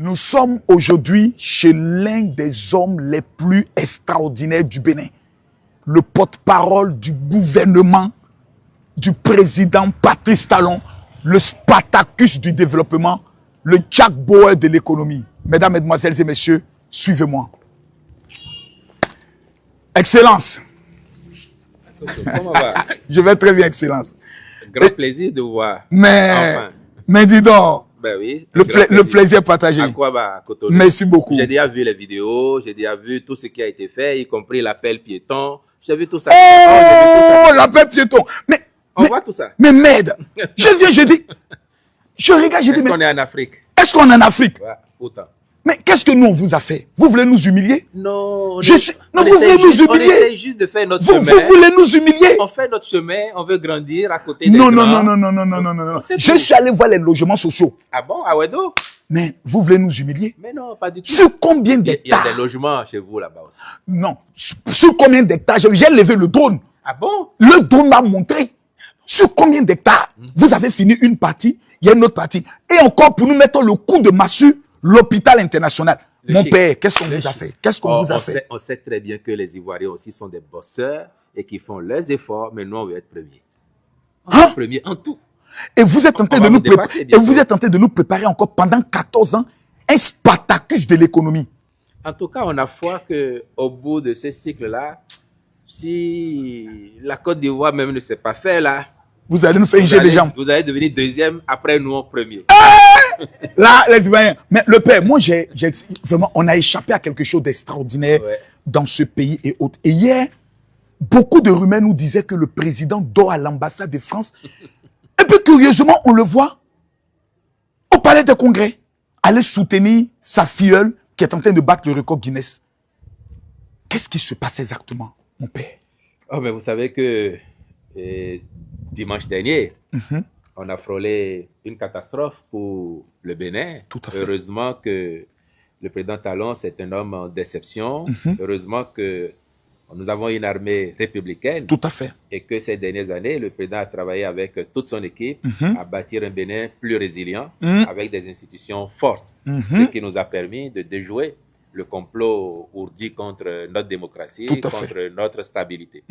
Nous sommes aujourd'hui chez l'un des hommes les plus extraordinaires du Bénin. Le porte-parole du gouvernement, du président Patrice Talon, le Spartacus du développement, le Jack Bauer de l'économie. Mesdames, Mesdemoiselles et Messieurs, suivez-moi. Excellence. Comment va? Je vais très bien, Excellence. Grand plaisir de vous voir. Mais dis donc, ben oui, le plaisir partagé. À quoi va Cotonou? Merci beaucoup. J'ai déjà vu les vidéos, j'ai déjà vu tout ce qui a été fait, y compris l'appel piéton. J'ai vu tout ça. Oh, l'appel piéton. On voit tout ça. Mais merde, je viens, je dis, je regarde, je dis, est-ce qu'on est en Afrique? Est-ce qu'on est en Afrique? Ouais, autant. Mais qu'est-ce que nous on vous a fait? Vous voulez nous humilier? Non, vous voulez nous humilier? On essaie juste de faire notre chemin. Vous voulez nous humilier? On fait notre chemin, on veut grandir à côté des non, grands. Non. Je suis allé voir les logements sociaux. Ah bon, à Wedo? Mais vous voulez nous humilier? Mais non, pas du tout. Sur combien d'hectares? Il y a des logements chez vous là-bas aussi. Non. Sur combien d'hectares? J'ai levé le drone. Ah bon? Le drone m'a montré. Sur combien d'hectares? Vous avez fini une partie, il y a une autre partie. Et encore pour nous mettre le coup de massue, l'hôpital international. Mon père, qu'est-ce qu'on vous a fait? Qu'est-ce qu'on vous a fait? On sait très bien que les Ivoiriens aussi sont des bosseurs et qui font leurs efforts, mais nous, on veut être premiers. Premiers en tout. Et vous êtes tenté de nous préparer encore pendant 14 ans un Spartacus de l'économie. En tout cas, on a foi qu'au bout de ce cycle-là, si la Côte d'Ivoire même ne s'est pas fait là, vous allez nous faire injecter des jambes. Vous allez devenir deuxième, après nous en premier. Là, les Ivoiriens. Mais le père, moi, vraiment, on a échappé à quelque chose d'extraordinaire dans ce pays et autres. Et hier, beaucoup de rumeurs nous disaient que le président dort à l'ambassade de France. Et puis, curieusement, on le voit au palais des congrès, aller soutenir sa filleule qui est en train de battre le record Guinness. Qu'est-ce qui se passe exactement, mon père? Oh, mais vous savez que dimanche dernier, on a frôlé une catastrophe pour le Bénin. Tout à fait. Heureusement que le président Talon, c'est un homme en déception. Heureusement que nous avons une armée républicaine. Tout à fait. Et que ces dernières années, le président a travaillé avec toute son équipe à bâtir un Bénin plus résilient, avec des institutions fortes. Ce qui nous a permis de déjouer le complot ourdi contre notre démocratie, contre notre stabilité.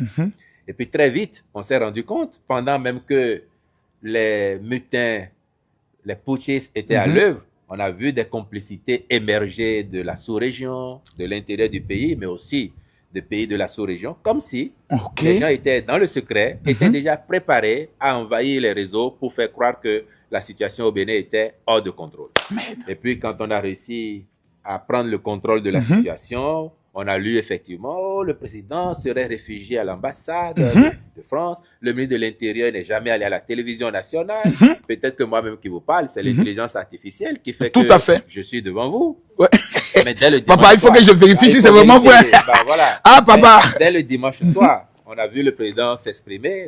Et puis très vite, on s'est rendu compte, pendant même que les mutins, les putschistes étaient à l'œuvre, on a vu des complicités émerger de la sous-région, de l'intérieur du pays, mais aussi des pays de la sous-région, comme si les gens étaient dans le secret, étaient déjà préparés à envahir les réseaux pour faire croire que la situation au Bénin était hors de contrôle. Et puis quand on a réussi à prendre le contrôle de la situation, on a lu effectivement, le président serait réfugié à l'ambassade de France. Le ministre de l'Intérieur n'est jamais allé à la télévision nationale. Peut-être que moi-même qui vous parle, c'est l'intelligence artificielle qui fait que je suis devant vous. Mais dès le papa, il faut que je vérifie si c'est vraiment vrai. Voilà. Ah, papa. Dès le dimanche soir, on a vu le président s'exprimer,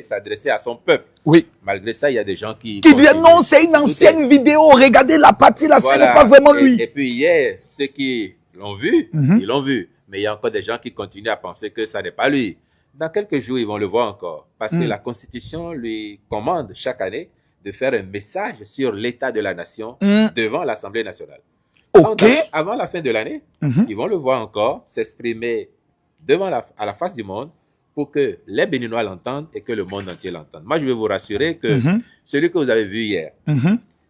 s'adresser à son peuple. Oui. Malgré ça, il y a des gens qui disent non, c'est une ancienne vidéo. Regardez la partie là, ce n'est pas vraiment lui. Et puis hier, ceux qui l'ont vu, ils l'ont vu. Mais il y a encore des gens qui continuent à penser que ça n'est pas lui. Dans quelques jours, ils vont le voir encore. Parce que la Constitution lui commande chaque année de faire un message sur l'état de la nation devant l'Assemblée nationale. Donc, avant la fin de l'année, ils vont le voir encore s'exprimer à la face du monde pour que les Béninois l'entendent et que le monde entier l'entende. Moi, je vais vous rassurer que celui que vous avez vu hier,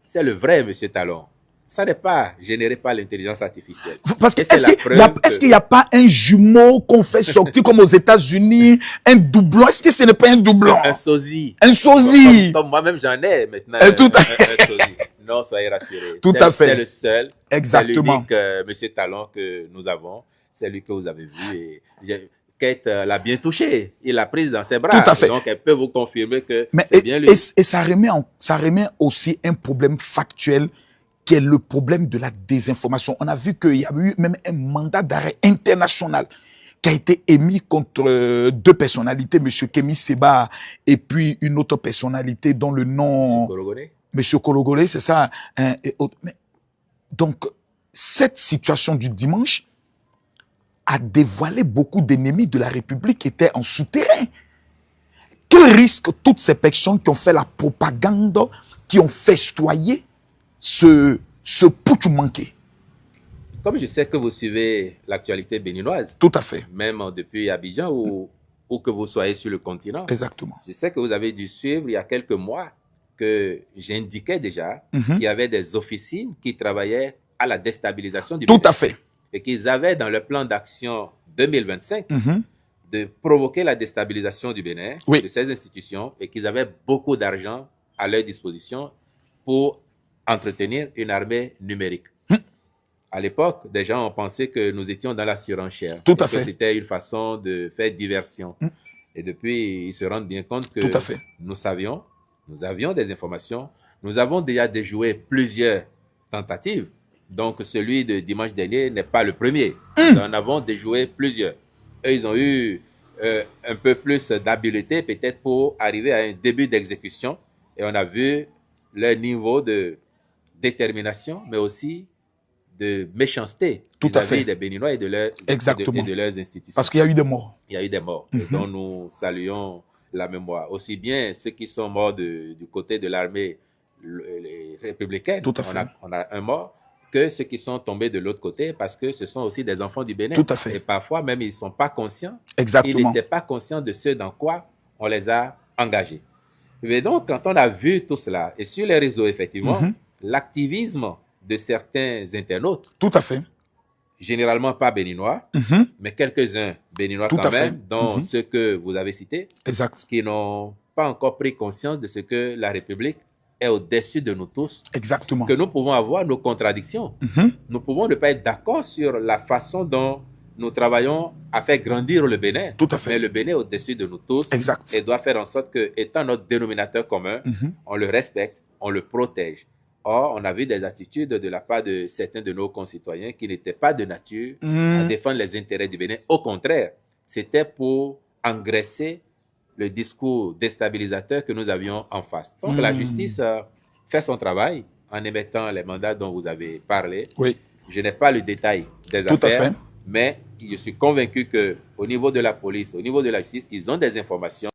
c'est le vrai M. Talon. Ça n'est pas généré par l'intelligence artificielle. Parce que est-ce qu'il n'y a pas un jumeau qu'on fait sortir comme aux États-Unis, un doublon? Est-ce que ce n'est pas un doublon? Un sosie. Un sosie. Comme moi-même, j'en ai maintenant. Un sosie. Non, soyez rassurés. Tout à fait. C'est le seul. Exactement. C'est l'unique M. Talon que nous avons. C'est lui que vous avez vu. Et Kate l'a bien touché. Il l'a prise dans ses bras. Tout à fait. Donc, elle peut vous confirmer que c'est bien lui. Et ça remet aussi un problème factuel qui est le problème de la désinformation. On a vu qu'il y a eu même un mandat d'arrêt international qui a été émis contre deux personnalités, M. Kémy Seba et puis une autre personnalité dont le nom... M. Kologolé, c'est ça. Donc, cette situation du dimanche a dévoilé beaucoup d'ennemis de la République qui étaient en souterrain. Que risquent toutes ces personnes qui ont fait la propagande, qui ont festoyé ce ce putsch manqué? Comme je sais que vous suivez l'actualité béninoise, Tout à fait. même depuis Abidjan ou que vous soyez sur le continent, Exactement. je sais que vous avez dû suivre il y a quelques mois que j'indiquais déjà qu'il y avait des officines qui travaillaient à la déstabilisation du Bénin. Tout à fait. Et qu'ils avaient dans le plan d'action 2025 de provoquer la déstabilisation du Bénin, de ces institutions, et qu'ils avaient beaucoup d'argent à leur disposition pour entretenir une armée numérique. À l'époque, des gens ont pensé que nous étions dans la surenchère. Tout à fait. C'était une façon de faire diversion. Et depuis, ils se rendent bien compte que nous avions des informations, nous avons déjà déjoué plusieurs tentatives. Donc, celui de dimanche dernier n'est pas le premier. Nous en avons déjoué plusieurs. Eux, ils ont eu un peu plus d'habileté, peut-être, pour arriver à un début d'exécution. Et on a vu leur niveau de détermination, mais aussi de méchanceté vis-à-vis des Béninois et de leurs institutions. Parce qu'il y a eu des morts. Il y a eu des morts, dont nous saluons la mémoire. Aussi bien ceux qui sont morts du côté de l'armée républicaine, Tout à fait. On a un mort, que ceux qui sont tombés de l'autre côté, parce que ce sont aussi des enfants du Bénin. Tout à fait. Et parfois, même, ils ne sont pas conscients. Exactement. Ils n'étaient pas conscients de ce dans quoi on les a engagés. Mais donc, quand on a vu tout cela, et sur les réseaux, effectivement, l'activisme de certains internautes, tout à fait, généralement pas béninois, mais quelques-uns béninois tout quand à même, fait. dont ceux que vous avez cités, qui n'ont pas encore pris conscience de ce que la République est au-dessus de nous tous. Exactement. Que nous pouvons avoir nos contradictions. Nous pouvons ne pas être d'accord sur la façon dont nous travaillons à faire grandir le Bénin. Tout à fait. Mais le Bénin est au-dessus de nous tous. Exact. Et doit faire en sorte que, étant notre dénominateur commun, on le respecte, on le protège. Or, on a vu des attitudes de la part de certains de nos concitoyens qui n'étaient pas de nature à défendre les intérêts du Bénin. Au contraire, c'était pour engraisser le discours déstabilisateur que nous avions en face. Donc, la justice fait son travail en émettant les mandats dont vous avez parlé. Oui. Je n'ai pas le détail des affaires, mais je suis convaincu qu'au niveau de la police, au niveau de la justice, ils ont des informations.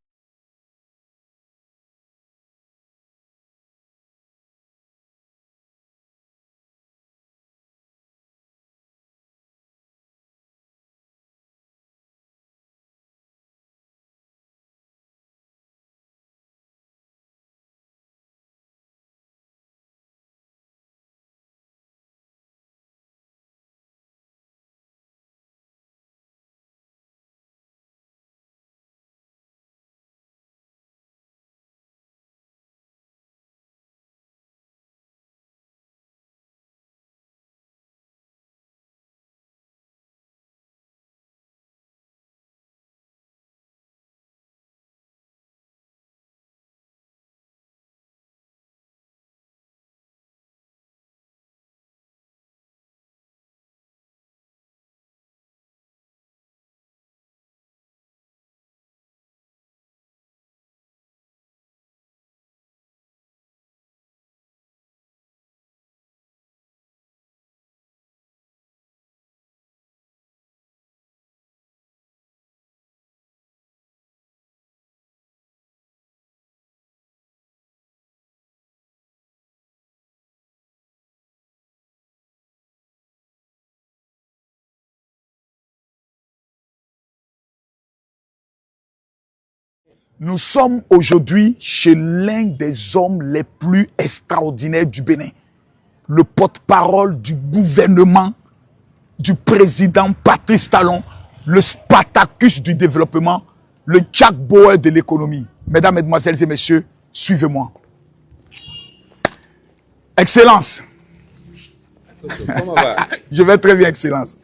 Nous sommes aujourd'hui chez l'un des hommes les plus extraordinaires du Bénin. Le porte-parole du gouvernement, du président Patrice Talon, le Spartacus du développement, le Jack Bauer de l'économie. Mesdames, Mesdemoiselles et Messieurs, suivez-moi. Excellence. Comment va? Je vais très bien, Excellence.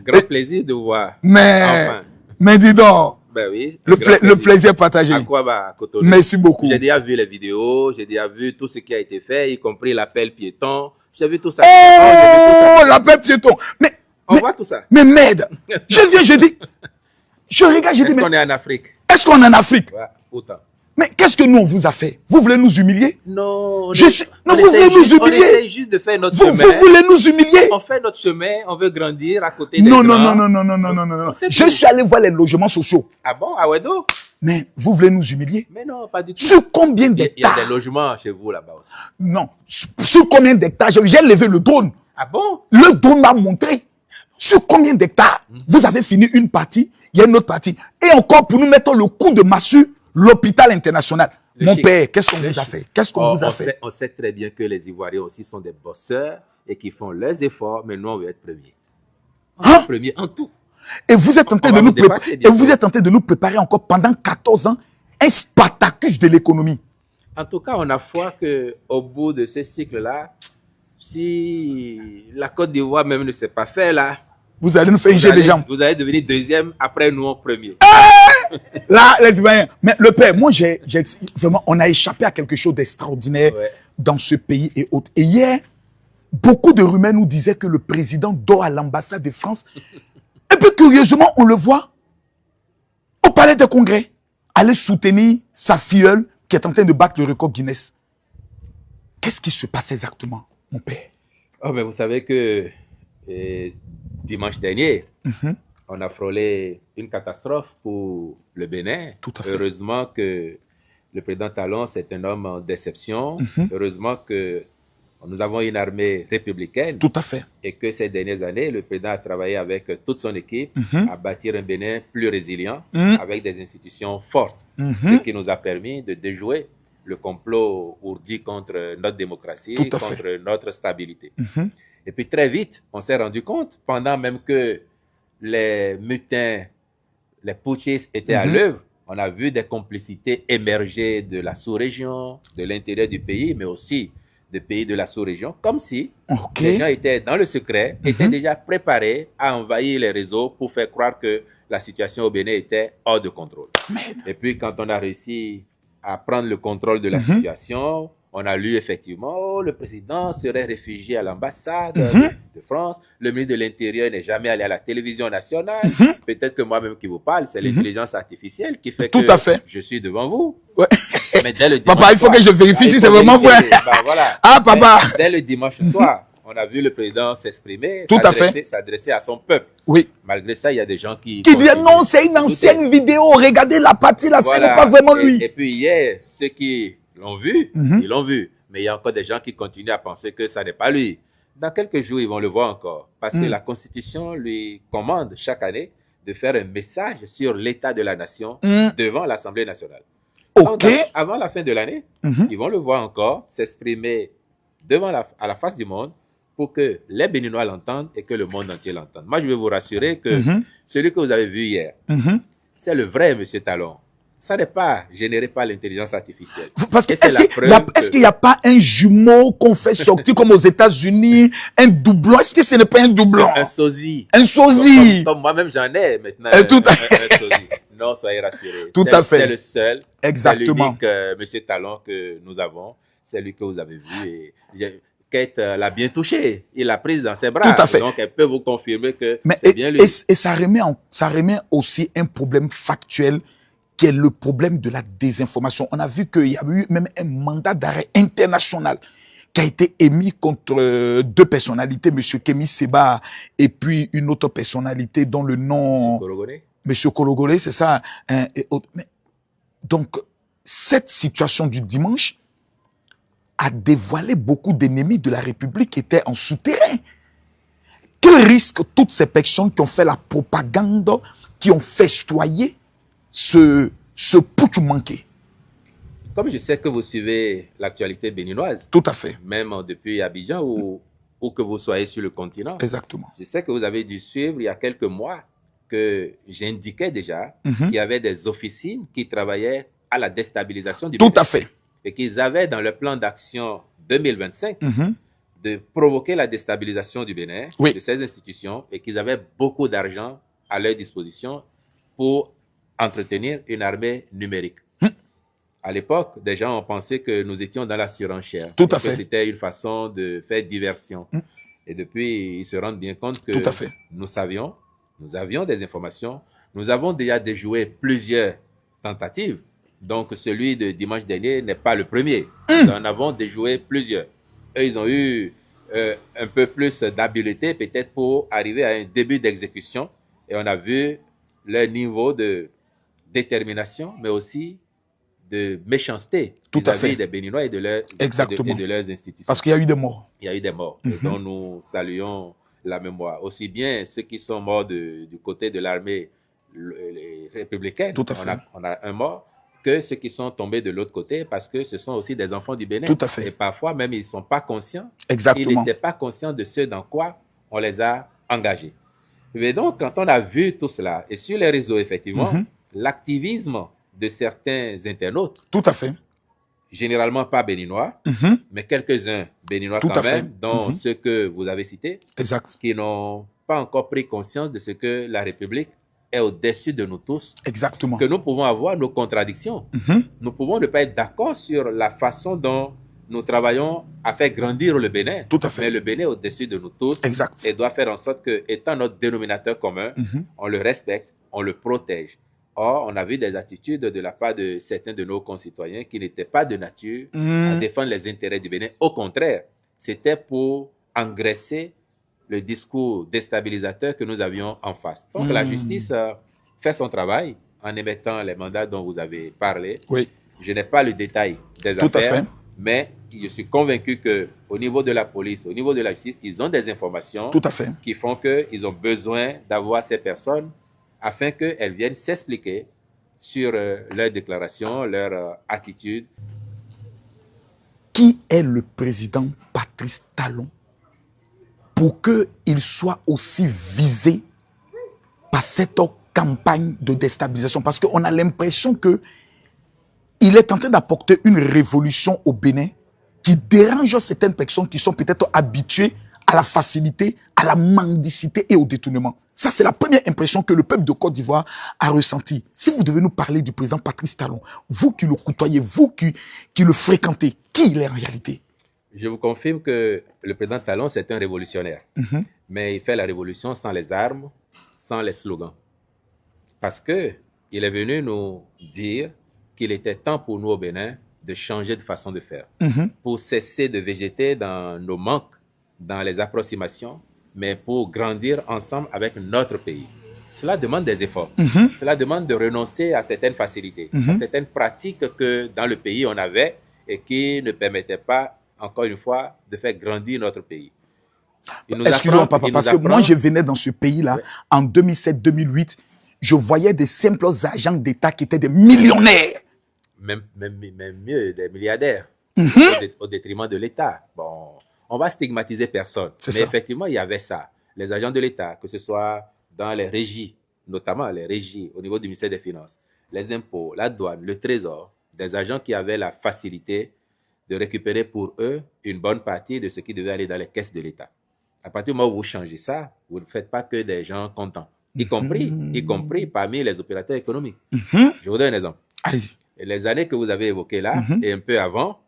Grand plaisir de vous voir. Mais dis donc. Ben oui, le plaisir partagé. À quoi va Cotonou? Merci beaucoup. J'ai déjà vu les vidéos, j'ai déjà vu tout ce qui a été fait, y compris l'appel piéton. J'ai vu tout ça. Oh, l'appel piéton. On voit tout ça. Mais merde. Je viens, je dis. Je regarde, je dis. Est-ce qu'on est en Afrique? Est-ce qu'on est en Afrique? Ouais, autant. Mais qu'est-ce que nous on vous a fait? Vous voulez nous humilier? Non. Vous voulez nous humilier? On essaie juste de faire notre chemin. Vous voulez nous humilier? On fait notre chemin, on veut grandir à côté des non, grands. Non. Je suis allé voir les logements sociaux. Ah bon, à Wedo? Mais vous voulez nous humilier? Mais non, pas du tout. Sur combien Il y a d'hectares? des logements chez vous là-bas aussi. Non. Sur combien d'hectares? J'ai levé le drone. Ah bon? Le drone m'a montré. Sur combien d'hectares? Vous avez fini une partie, il y a une autre partie. Et encore pour nous mettre le coup de massue, l'hôpital international. Mon père, qu'est-ce qu'on vous a fait? Qu'est-ce qu'on vous a fait? On sait très bien que les Ivoiriens aussi sont des bosseurs et qui font leurs efforts, mais nous, on veut être premiers. Hein? Premiers en tout. Et vous êtes en train de nous préparer encore pendant 14 ans un Spartacus de l'économie. En tout cas, on a foi qu'au bout de ce cycle-là, si la Côte d'Ivoire même ne s'est pas fait là, vous allez nous faire injecter des jambes. Vous allez devenir deuxième, après nous en premier. Là, les Ivoiriens. Mais le père, moi, vraiment, on a échappé à quelque chose d'extraordinaire dans ce pays et autres. Et hier, beaucoup de rumeurs nous disaient que le président dort à l'ambassade de France. Et puis, curieusement, on le voit au palais des congrès, aller soutenir sa filleule qui est en train de battre le record Guinness. Qu'est-ce qui se passe exactement, mon père? Oh, mais vous savez que dimanche dernier, on a frôlé une catastrophe pour le Bénin. Tout à fait. Heureusement que le président Talon, c'est un homme en déception. Heureusement que nous avons une armée républicaine. Tout à fait. Et que ces dernières années, le président a travaillé avec toute son équipe à bâtir un Bénin plus résilient, avec des institutions fortes. Ce qui nous a permis de déjouer le complot ourdi contre notre démocratie, contre notre stabilité. Et puis très vite, on s'est rendu compte, pendant même que les mutins, les putschistes étaient à l'œuvre, on a vu des complicités émerger de la sous-région, de l'intérieur du pays, mais aussi des pays de la sous-région, comme si les gens étaient dans le secret, étaient déjà préparés à envahir les réseaux pour faire croire que la situation au Bénin était hors de contrôle. Et puis quand on a réussi à prendre le contrôle de la situation, on a lu effectivement, oh, le président serait réfugié à l'ambassade de France, le ministre de l'Intérieur n'est jamais allé à la télévision nationale, peut-être que moi-même qui vous parle, c'est l'intelligence artificielle qui fait que je suis devant vous. Ouais. Mais dès le papa, il faut que je vérifie si c'est vraiment vrai. Voilà. Ah, papa. Dès le dimanche soir, on a vu le président s'exprimer, s'adresser à son peuple. Oui. Malgré ça, il y a des gens qui disent non, c'est une ancienne vidéo, regardez la partie là, ce n'est pas vraiment lui. Et puis hier, ceux qui l'ont vu, ils l'ont vu. Mais il y a encore des gens qui continuent à penser que ça n'est pas lui. Dans quelques jours, ils vont le voir encore. Parce que la Constitution lui commande chaque année de faire un message sur l'état de la nation devant l'Assemblée nationale. Donc, avant la fin de l'année, ils vont le voir encore s'exprimer à la face du monde pour que les Béninois l'entendent et que le monde entier l'entende. Moi, je vais vous rassurer que celui que vous avez vu hier, c'est le vrai M. Talon. Ça n'est pas généré par l'intelligence artificielle. Parce que est-ce qu'il n'y a pas un jumeau qu'on fait sortir comme aux États-Unis, un doublon? Est-ce que ce n'est pas un doublon? Un sosie. Un sosie. Comme moi-même, j'en ai maintenant. Tout à fait. Un sosie. Non, soyez rassurés. Tout à fait. C'est le seul. Exactement. C'est l'unique M. Talon que nous avons. C'est lui que vous avez vu. Et Kate l'a bien touché. Il l'a prise dans ses bras. Tout à fait. Donc, elle peut vous confirmer que c'est bien lui. Et ça remet aussi un problème factuel qui est le problème de la désinformation. On a vu qu'il y a eu même un mandat d'arrêt international qui a été émis contre deux personnalités, M. Kémy Seba et puis une autre personnalité dont le nom... M. Kologole, c'est ça. Donc, cette situation du dimanche a dévoilé beaucoup d'ennemis de la République qui étaient en souterrain. Que risquent toutes ces personnes qui ont fait la propagande, qui ont festoyé ce putsch manqué? Comme je sais que vous suivez l'actualité béninoise. Tout à fait. Même depuis Abidjan ou que vous soyez sur le continent. Exactement. Je sais que vous avez dû suivre il y a quelques mois que j'indiquais déjà qu'il y avait des officines qui travaillaient à la déstabilisation du Bénin. Tout à fait. Et qu'ils avaient dans le plan d'action 2025 de provoquer la déstabilisation du Bénin, de ces institutions, et qu'ils avaient beaucoup d'argent à leur disposition pour entretenir une armée numérique. À l'époque, des gens ont pensé que nous étions dans la surenchère. Tout à fait. C'était une façon de faire diversion. Et depuis, ils se rendent bien compte que nous avions des informations, nous avons déjà déjoué plusieurs tentatives. Donc, celui de dimanche dernier n'est pas le premier. Nous en avons déjoué plusieurs. Eux, ils ont eu un peu plus d'habileté peut-être pour arriver à un début d'exécution. Et on a vu leur niveau de détermination, mais aussi de méchanceté Tout à fait. des Béninois et de leurs, Exactement. et de leurs institutions. Parce qu'il y a eu des morts. Il y a eu des morts, dont nous saluons la mémoire. Aussi bien ceux qui sont morts du côté de l'armée républicaine, Tout à fait. On a un mort, que ceux qui sont tombés de l'autre côté, parce que ce sont aussi des enfants du Bénin. Tout à fait. Et parfois, même, ils ne sont pas conscients. Exactement. Ils n'étaient pas conscients de ce dans quoi on les a engagés. Mais donc, quand on a vu tout cela, et sur les réseaux, effectivement, l'activisme de certains internautes, tout à fait, généralement pas béninois, mais quelques-uns béninois tout quand à même, fait. dont ceux que vous avez cités, exact, qui n'ont pas encore pris conscience de ce que la République est au-dessus de nous tous. Exactement. Que nous pouvons avoir nos contradictions. Nous pouvons ne pas être d'accord sur la façon dont nous travaillons à faire grandir le Bénin. Tout à fait. Mais le Bénin est au-dessus de nous tous. Exact. Et doit faire en sorte que, étant notre dénominateur commun, on le respecte, on le protège. Or, on a vu des attitudes de la part de certains de nos concitoyens qui n'étaient pas de nature à défendre les intérêts du Bénin. Au contraire, c'était pour engraisser le discours déstabilisateur que nous avions en face. Donc, la justice fait son travail en émettant les mandats dont vous avez parlé. Oui. Je n'ai pas le détail des Tout affaires, à fait. mais je suis convaincu qu'au niveau de la police, au niveau de la justice, ils ont des informations Tout à fait. qui font qu'ils ont besoin d'avoir ces personnes afin qu'elles viennent s'expliquer sur leurs déclarations, leur attitude. Qui est le président Patrice Talon pour qu'il soit aussi visé par cette campagne de déstabilisation? Parce qu'on a l'impression qu'il est en train d'apporter une révolution au Bénin qui dérange certaines personnes qui sont peut-être habituées à la facilité, à la mendicité et au détournement. Ça, c'est la première impression que le peuple de Côte d'Ivoire a ressentie. Si vous devez nous parler du président Patrice Talon, vous qui le côtoyez, vous qui le fréquentez, qui il est en réalité? Je vous confirme que le président Talon, c'est un révolutionnaire. Mais il fait la révolution sans les armes, sans les slogans. Parce qu'il est venu nous dire qu'il était temps pour nous au Bénin de changer de façon de faire. Pour cesser de végéter dans nos manques, dans les approximations, mais pour grandir ensemble avec notre pays. Cela demande des efforts. Cela demande de renoncer à certaines facilités, à certaines pratiques que dans le pays on avait et qui ne permettaient pas, encore une fois, de faire grandir notre pays. Excusez-moi, papa, parce que moi, je venais dans ce pays-là en 2007-2008. Je voyais des simples agents d'État qui étaient des millionnaires. Même mieux, des milliardaires, au détriment de l'État. Bon, on va stigmatiser personne. Mais effectivement, il y avait ça. Les agents de l'État, que ce soit dans les régies, notamment les régies au niveau du ministère des Finances, les impôts, la douane, le trésor, des agents qui avaient la facilité de récupérer pour eux une bonne partie de ce qui devait aller dans les caisses de l'État. À partir du moment où vous changez ça, vous ne faites pas que des gens contents, y compris parmi les opérateurs économiques. Je vous donne un exemple. Allez-y. Les années que vous avez évoquées là, et un peu avant,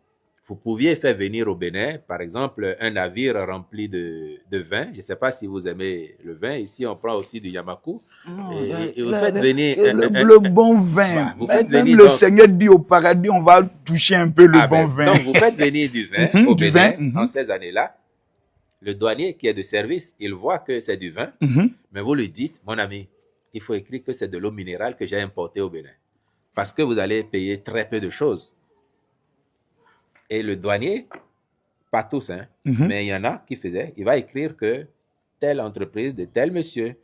vous pouviez faire venir au Bénin, par exemple, un navire rempli de vin. Je ne sais pas si vous aimez le vin. Ici, on prend aussi du Yamakou. Et vous faites venir... le bon vin. Vous faites même venir le donc, Seigneur dit au paradis, on va toucher un peu le bon vin. Donc, vous faites venir du vin au Bénin en ces années-là. Le douanier qui est de service, il voit que c'est du vin. Mais vous lui dites, mon ami, il faut écrire que c'est de l'eau minérale que j'ai importée au Bénin. Parce que vous allez payer très peu de choses. Et le douanier, pas tous, hein, mais il y en a qui faisaient, il va écrire que telle entreprise de tel monsieur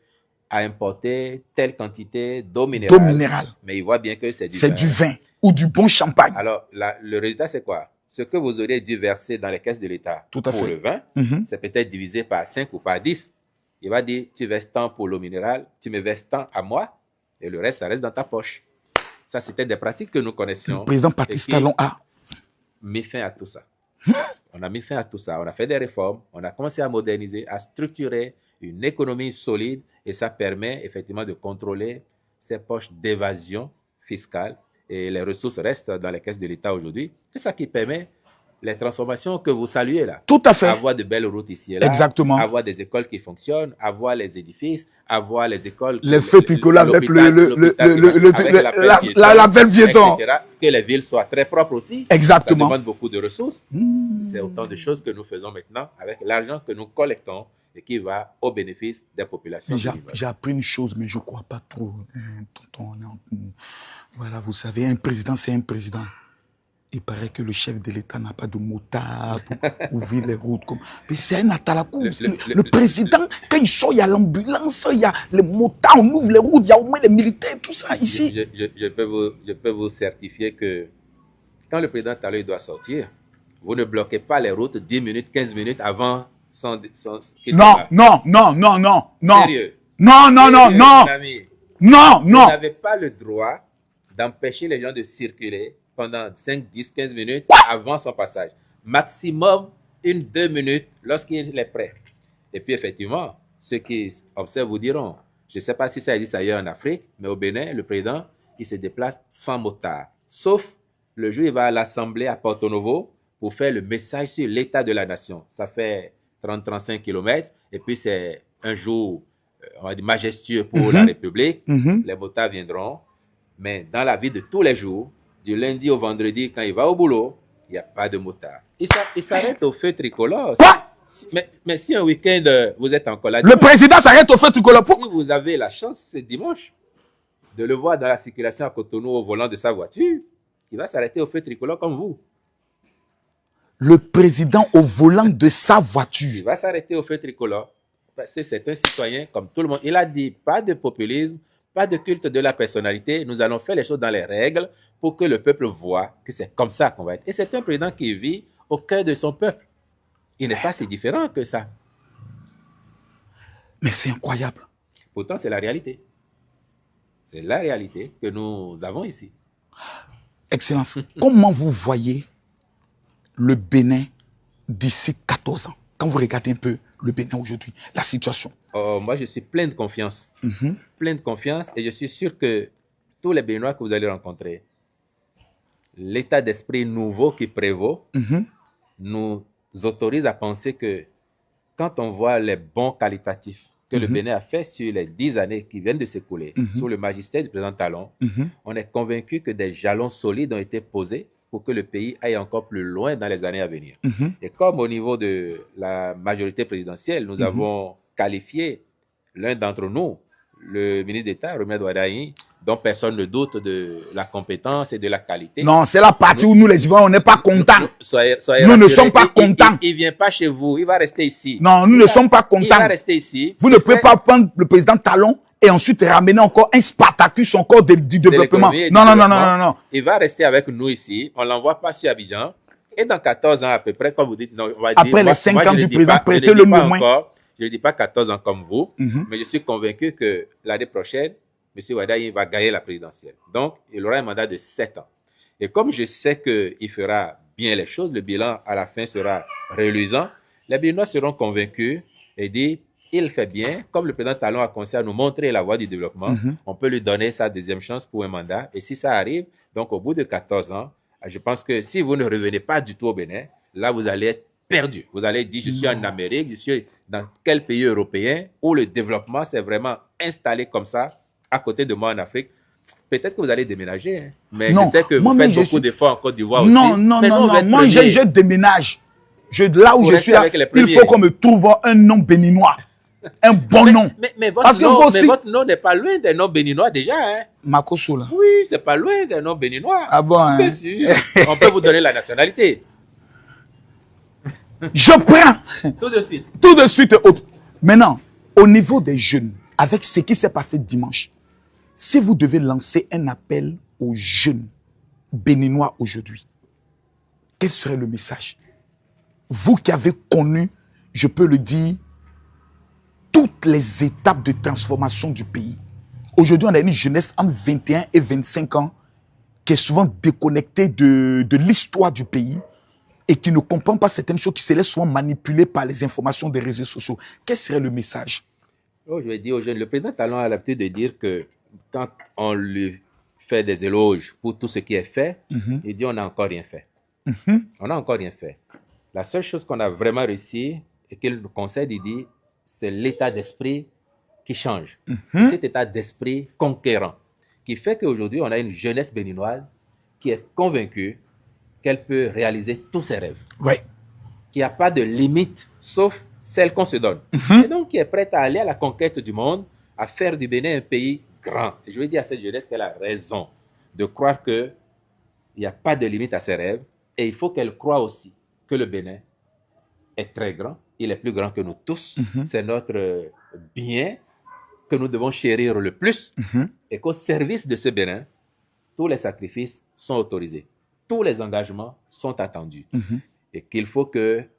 a importé telle quantité d'eau minérale. Mais il voit bien que c'est du vin. C'est du vin ou du bon champagne. Alors, le résultat, c'est quoi? Ce que vous auriez dû verser dans les caisses de l'État pour le vin, c'est peut-être divisé par 5 ou par 10. Il va dire, tu verses tant pour l'eau minérale, tu me verses tant à moi, et le reste, ça reste dans ta poche. Ça, c'était des pratiques que nous connaissions. Le président Patrice Talon a mis fin à tout ça. On a mis fin à tout ça. On a fait des réformes. On a commencé à moderniser, à structurer une économie solide. Et ça permet effectivement de contrôler ces poches d'évasion fiscale. Et les ressources restent dans les caisses de l'État aujourd'hui. C'est ça qui permet les transformations que vous saluez là. Tout à fait. Avoir de belles routes ici et là. Exactement. Avoir des écoles qui fonctionnent. Avoir les édifices. Avoir les écoles. Les feux tricolores avec la belle piéton. Que les villes soient très propres aussi. Exactement. Ça demande beaucoup de ressources. C'est autant de choses que nous faisons maintenant avec l'argent que nous collectons et qui va au bénéfice des populations. J'ai appris une chose, mais je ne crois pas trop. Tonton, voilà, vous savez, un président, c'est un président. Il paraît que le chef de l'État n'a pas de motard pour ouvrir les routes. Mais c'est un atalakou. Le président, quand il sort, il y a l'ambulance, il y a les motards, on ouvre les routes, il y a au moins les militaires, tout ça ici. Je peux vous certifier que quand le président Talon doit sortir, vous ne bloquez pas les routes 10 minutes, 15 minutes avant qu'il non. Sérieux. Non. Vous n'avez pas le droit d'empêcher les gens de circuler pendant 5, 10, 15 minutes avant son passage. Maximum 1-2 minutes lorsqu'il est prêt. Et puis effectivement, ceux qui observent vous diront, je ne sais pas si ça existe ailleurs en Afrique, mais au Bénin, le président, il se déplace sans motard. Sauf le jour où il va à l'Assemblée à Porto Novo pour faire le message sur l'état de la nation. Ça fait 30-35 km. Et puis c'est un jour on va dire, majestueux pour la République. Les motards viendront. Mais dans la vie de tous les jours, du lundi au vendredi, quand il va au boulot, il n'y a pas de motard. Il s'arrête au feu tricolore. Quoi? Mais si un week-end, vous êtes encore là... Le président s'arrête au feu tricolore. Si vous avez la chance, ce dimanche, de le voir dans la circulation à Cotonou au volant de sa voiture, il va s'arrêter au feu tricolore comme vous. Le président au volant de sa voiture. Il va s'arrêter au feu tricolore. Parce que c'est un citoyen comme tout le monde. Il a dit pas de populisme, pas de culte de la personnalité. Nous allons faire les choses dans les règles pour que le peuple voit que c'est comme ça qu'on va être. Et c'est un président qui vit au cœur de son peuple. Il n'est pas si différent que ça. Mais c'est incroyable. Pourtant, c'est la réalité. C'est la réalité que nous avons ici. Excellence, comment vous voyez le Bénin d'ici 14 ans? Quand vous regardez un peu le Bénin aujourd'hui, la situation. Moi, je suis plein de confiance. Plein de confiance et je suis sûr que tous les Béninois que vous allez rencontrer, l'état d'esprit nouveau qui prévaut nous autorise à penser que quand on voit les bons qualitatifs que le Bénin a fait sur les 10 années qui viennent de s'écouler, sous le magistère du président Talon, on est convaincu que des jalons solides ont été posés pour que le pays aille encore plus loin dans les années à venir. Et comme au niveau de la majorité présidentielle, nous avons qualifié l'un d'entre nous, le ministre d'État, Romuald Wardani, dont personne ne doute de la compétence et de la qualité. Non, c'est la partie où nous les Ivoiriens, on n'est pas contents. Nous ne sommes pas contents. Il ne vient pas chez vous, il va rester ici. Non, nous ne sommes pas contents. Il va rester ici. Vous ne pouvez pas prendre le président Talon et ensuite ramener encore un Spartacus encore du développement. Non. Il va rester avec nous ici. On ne l'envoie pas sur Abidjan. Et dans 14 ans à peu près, comme vous dites, non, on va après dire, les 5 ans du président, prêtez-le nous moins. Je ne dis pas 14 ans comme vous, mais je suis convaincu que l'année prochaine, M. Wardani va gagner la présidentielle. Donc, il aura un mandat de 7 ans. Et comme je sais qu'il fera bien les choses, le bilan à la fin sera reluisant, les Béninois seront convaincus et disent, il fait bien, comme le président Talon a commencé à nous montrer la voie du développement, on peut lui donner sa deuxième chance pour un mandat. Et si ça arrive, donc au bout de 14 ans, je pense que si vous ne revenez pas du tout au Bénin, là, vous allez être perdu. Vous allez dire, je suis en Amérique, je suis dans quel pays européen où le développement s'est vraiment installé comme ça, à côté de moi en Afrique. Peut-être que vous allez déménager, hein. Mais non, je sais que vous faites beaucoup d'efforts en Côte d'Ivoire aussi. Non. Moi, je déménage. Là où je suis, là, il faut qu'on me trouve un nom béninois. Un bon nom. Mais votre nom n'est pas loin des noms béninois déjà. Hein? Makosso, là. Oui, c'est pas loin des noms béninois. Ah bon, hein? Bien sûr. On peut vous donner la nationalité. Je prends. Tout de suite. Tout de suite. Maintenant, au niveau des jeunes, avec ce qui s'est passé dimanche, si vous devez lancer un appel aux jeunes béninois aujourd'hui, quel serait le message? Vous qui avez connu, je peux le dire, toutes les étapes de transformation du pays. Aujourd'hui, on a une jeunesse entre 21 et 25 ans qui est souvent déconnectée de l'histoire du pays et qui ne comprend pas certaines choses, qui se laisse souvent manipuler par les informations des réseaux sociaux. Quel serait le message? Je vais dire aux jeunes, le président Talon a l'habitude de dire que quand on lui fait des éloges pour tout ce qui est fait, il dit on n'a encore rien fait. On n'a encore rien fait. La seule chose qu'on a vraiment réussi et qu'il nous conseille, il dit, c'est l'état d'esprit qui change. Cet état d'esprit conquérant qui fait qu'aujourd'hui, on a une jeunesse béninoise qui est convaincue qu'elle peut réaliser tous ses rêves. Oui. Qu'il n'y a pas de limite, sauf celle qu'on se donne. Et donc, qui est prête à aller à la conquête du monde, à faire du Bénin un pays grand. Et je veux dire à cette jeunesse qu'elle a raison de croire qu'il n'y a pas de limite à ses rêves. Et il faut qu'elle croie aussi que le Bénin est très grand. Il est plus grand que nous tous. C'est notre bien que nous devons chérir le plus. Et qu'au service de ce Bénin, tous les sacrifices sont autorisés. Tous les engagements sont attendus. Et qu'il faut qu'elle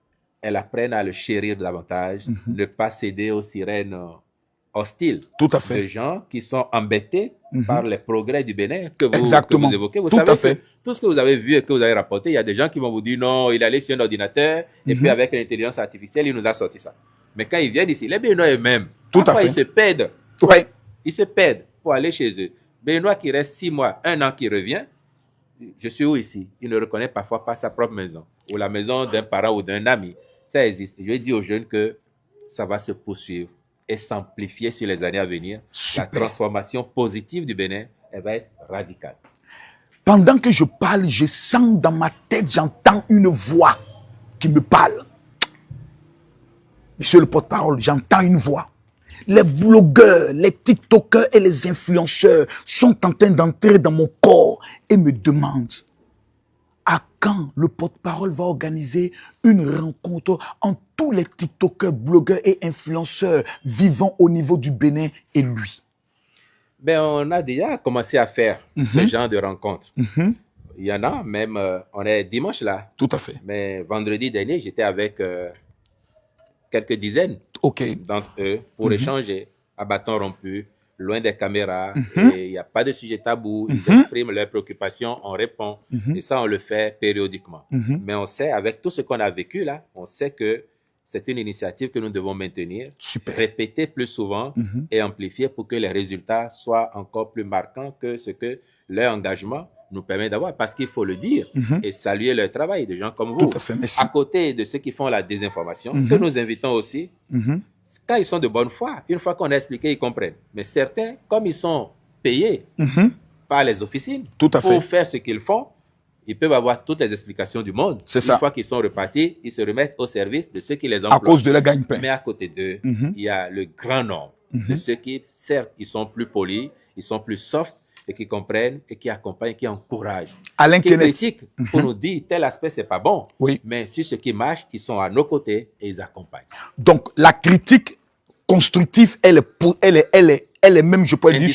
apprenne à le chérir davantage, ne pas céder aux sirènes hostiles. Tout à fait. De gens qui sont embêtés par les progrès du Bénin que vous évoquez. Vous Tout savez à fait. que tout ce que vous avez vu et que vous avez rapporté, il y a des gens qui vont vous dire non, il allait sur un ordinateur et puis avec l'intelligence artificielle, il nous a sorti ça. Mais quand ils viennent ici, les Béninois eux-mêmes, parfois ils se perdent. Ouais. Ils se perdent pour aller chez eux. Béninois qui reste 6 mois, 1 an qui revient, je suis où ici? Il ne reconnaît parfois pas sa propre maison ou la maison d'un parent ou d'un ami. Ça existe. Je vais dire aux jeunes que ça va se poursuivre et s'amplifier sur les années à venir. Super. La transformation positive du Bénin, elle va être radicale. Pendant que je parle, je sens dans ma tête, j'entends une voix qui me parle. Monsieur le porte-parole, j'entends une voix. Les blogueurs, les TikTokers et les influenceurs sont en train d'entrer dans mon corps et me demandent à quand le porte-parole va organiser une rencontre entre tous les TikTokers, blogueurs et influenceurs vivant au niveau du Bénin et lui. Ben, on a déjà commencé à faire ce genre de rencontres. Il y en a, même, on est dimanche là. Tout à fait. Mais vendredi dernier, j'étais avec quelques dizaines d'entre eux pour échanger à bâton rompu, loin des caméras. Et il n'y a pas de sujet tabou. Ils expriment leurs préoccupations, on répond. Et ça, on le fait périodiquement. Mais on sait, avec tout ce qu'on a vécu là, on sait que c'est une initiative que nous devons maintenir, répéter plus souvent et amplifier pour que les résultats soient encore plus marquants que ce que leur engagement nous permet d'avoir. Parce qu'il faut le dire et saluer leur travail, des gens comme vous. Tout à fait, merci. À côté de ceux qui font la désinformation, que nous invitons aussi, quand ils sont de bonne foi, une fois qu'on a expliqué, ils comprennent. Mais certains, comme ils sont payés par les officines pour faire ce qu'ils font, ils peuvent avoir toutes les explications du monde. C'est ça. Une fois qu'ils sont repartis, ils se remettent au service de ceux qui les emploient. À cause de la gagne-pain. Mais à côté d'eux, il y a le grand nombre de ceux qui, certes, ils sont plus polis, ils sont plus soft, et qui comprennent, et qui accompagnent, qui encouragent. Alain Qui critiquent pour nous dire tel aspect, c'est pas bon. Oui. Mais sur ce qui marche, ils sont à nos côtés et ils accompagnent. Donc, la critique constructive, elle est même, je peux dire,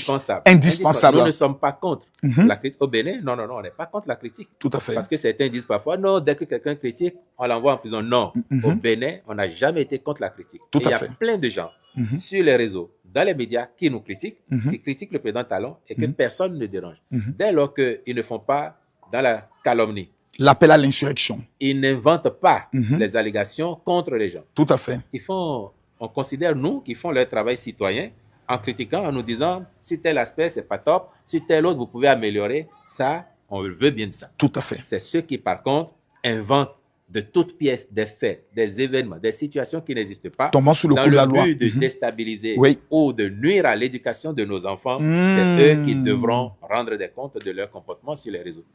indispensable. Nous ne sommes pas contre la critique. Au Bénin, non, on n'est pas contre la critique. Tout à fait. Parce que certains disent parfois, non, dès que quelqu'un critique, on l'envoie en prison. Non, au Bénin, on n'a jamais été contre la critique. Tout à fait. Il fait. y a plein de gens sur les réseaux, dans les médias, qui nous critiquent, qui critiquent le président Talon et que personne ne dérange. Dès lors qu'ils ne font pas dans la calomnie, l'appel à l'insurrection. Ils n'inventent pas les allégations contre les gens. Tout à fait. On considère, nous, qu'ils font leur travail citoyen en critiquant, en nous disant, sur tel aspect, c'est pas top, sur tel autre, vous pouvez améliorer. Ça, on veut bien de ça. Tout à fait. C'est ceux qui, par contre, inventent de toutes pièces des faits, des événements, des situations qui n'existent pas, tombant sous le coup de la loi, dans le but de déstabiliser ou de nuire à l'éducation de nos enfants. C'est eux qui devront rendre des comptes de leur comportement sur les réseaux.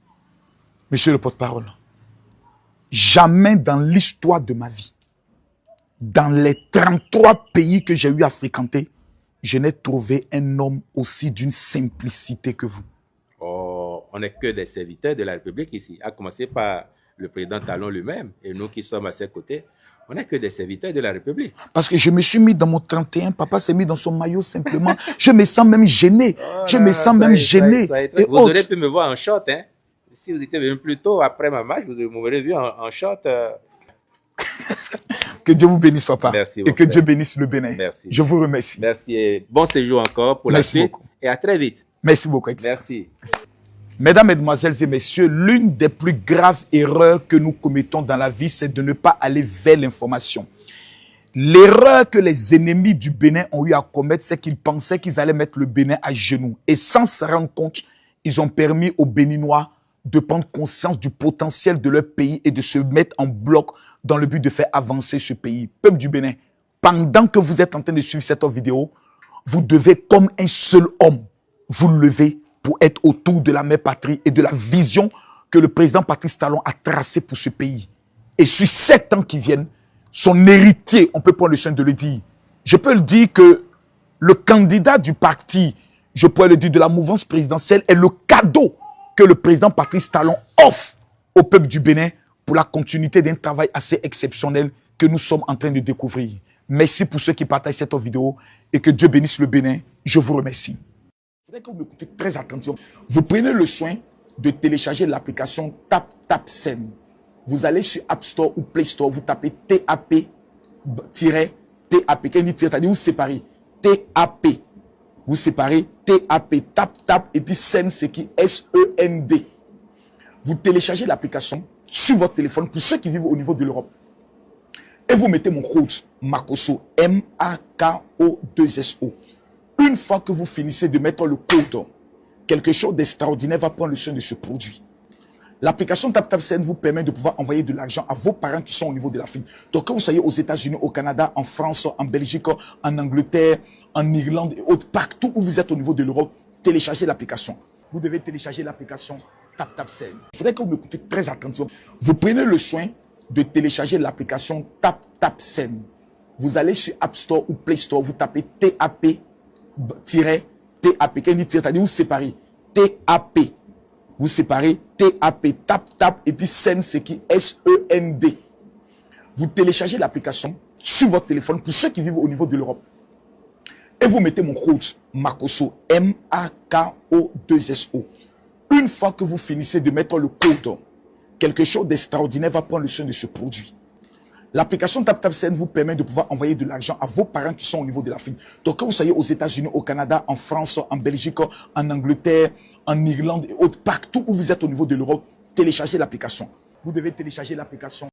Monsieur le porte-parole, jamais dans l'histoire de ma vie, dans les 33 pays que j'ai eu à fréquenter, je n'ai trouvé un homme aussi d'une simplicité que vous. Oh, on n'est que des serviteurs de la République ici, à commencer par le président Talon lui-même, et nous qui sommes à ses côtés, on n'est que des serviteurs de la République. Parce que je me suis mis dans mon 31, papa s'est mis dans son maillot simplement. Je me sens même gêné. Je me sens même gêné. Vous aurez pu me voir en short, hein. Si vous étiez venu plus tôt après ma marche, vous m'aurez vu en short. Que Dieu vous bénisse, papa. Merci. Et que Dieu bénisse le Bénin. Merci. Je vous remercie. Merci et bon séjour encore pour la suite. Beaucoup. Et à très vite. Merci beaucoup. Excellence. Merci. Mesdames, Mesdemoiselles et Messieurs, l'une des plus graves erreurs que nous commettons dans la vie, c'est de ne pas aller vers l'information. L'erreur que les ennemis du Bénin ont eu à commettre, c'est qu'ils pensaient qu'ils allaient mettre le Bénin à genoux. Et sans se rendre compte, ils ont permis aux Béninois de prendre conscience du potentiel de leur pays et de se mettre en bloc dans le but de faire avancer ce pays. Peuple du Bénin, pendant que vous êtes en train de suivre cette vidéo, vous devez, comme un seul homme, vous lever pour être autour de la mère patrie et de la vision que le président Patrice Talon a tracée pour ce pays. Et sur 7 ans qui viennent, son héritier, on peut prendre le soin de le dire. Je peux le dire que le candidat du parti, je pourrais le dire, de la mouvance présidentielle, est le cadeau que le président Patrice Talon offre au peuple du Bénin pour la continuité d'un travail assez exceptionnel que nous sommes en train de découvrir. Merci pour ceux qui partagent cette vidéo et que Dieu bénisse le Bénin. Je vous remercie. Il faudrait que vous m'écoutez très attentivement. Vous prenez le soin de télécharger l'application TapTapSend. Vous allez sur App Store ou Play Store, vous tapez TAP-TAP, c'est-à-dire vous séparez TAP, vous séparez TAP, tap, et puis Send, c'est qui S-E-N-D. Vous téléchargez l'application sur votre téléphone pour ceux qui vivent au niveau de l'Europe. Et vous mettez mon code MAKOSO, M-A-K-O-2-S-O. Une fois que vous finissez de mettre le code, quelque chose d'extraordinaire va prendre le soin de ce produit. L'application TapTapSend vous permet de pouvoir envoyer de l'argent à vos parents qui sont au niveau de l'Afrique. Donc, que vous soyez aux États-Unis, au Canada, en France, en Belgique, en Angleterre, en Irlande et autres, partout où vous êtes au niveau de l'Europe, téléchargez l'application. Vous devez télécharger l'application TapTapSend. Il faudrait que vous m'écoutez très attentivement. Vous prenez le soin de télécharger l'application TapTapSend. Vous allez sur App Store ou Play Store, vous tapez TAP-TAP, c'est-à-dire vous séparez TAP. Vous séparez TAP, tap, et puis Send, c'est qui S-E-N-D. Vous téléchargez l'application sur votre téléphone pour ceux qui vivent au niveau de l'Europe. Et vous mettez mon code MAKOSO, M-A-K-O-2-S-O. Une fois que vous finissez de mettre le code, quelque chose d'extraordinaire va prendre le soin de ce produit. L'application TapTapSend vous permet de pouvoir envoyer de l'argent à vos parents qui sont au niveau de l'Afrique. Donc, que vous soyez aux États-Unis, au Canada, en France, en Belgique, en Angleterre, en Irlande et autres, partout où vous êtes au niveau de l'Europe, téléchargez l'application. Vous devez télécharger l'application